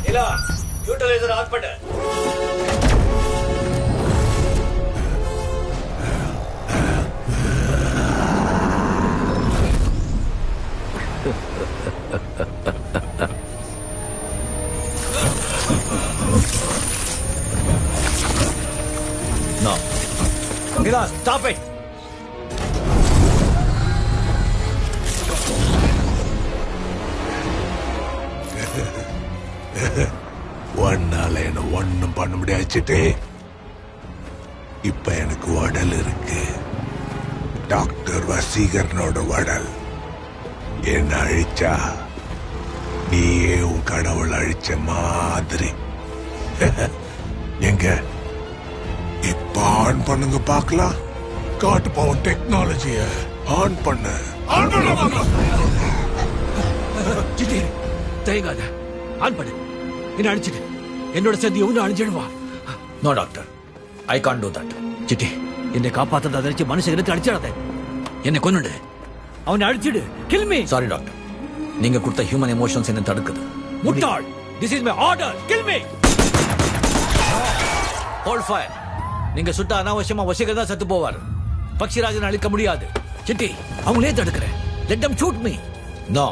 இல்ல யூட்டிலைசர் ஆன் பண்ணு. No. Nila, stop it. ஒன்னால என்ன ஒண்ணும் பண்ண முடியாச்சுட்டு. இப்ப எனக்கு உடல் இருக்கு. டாக்டர் வசீகரனோட உடல். என்ன அழிச்சா நீயே உன் கடவுள் அழிச்ச மாதிரி. எங்க இப்ப ஆன் பண்ணுங்க பாக்கலாம். காட்டு பவன் டெக்னாலஜிய ஆன் பண்ணு. சிட்டி தயங்காத, ஆன் பண்ணு. என்ன அழிச்சிடு, என்னோட சேர்ந்து எவனும் அழிஞ்சிடுவா. No doctor, I can't do that. Chitti என்னை காப்பாத்த அதரிச்சு மனுஷன் எடுத்து அடிச்சிடாத. என்னை கொன்னுடு, அவனை அழிச்சிடு. Kill me. சாரி டாக்டர், நீங்க கொடுத்த ஹியூமன் எமோஷன்ஸ் என்ன தடுக்குது. முட்டாள், this is my order. Kill me. Hold fire. நீங்க சுட்ட அனாவசியமா வசீகர் தான் செத்து போவார். பக்ஷிராஜன் அழிக்க முடியாது. சிட்டி அவங்களே தடுக்கிறேன். Let them shoot me. No.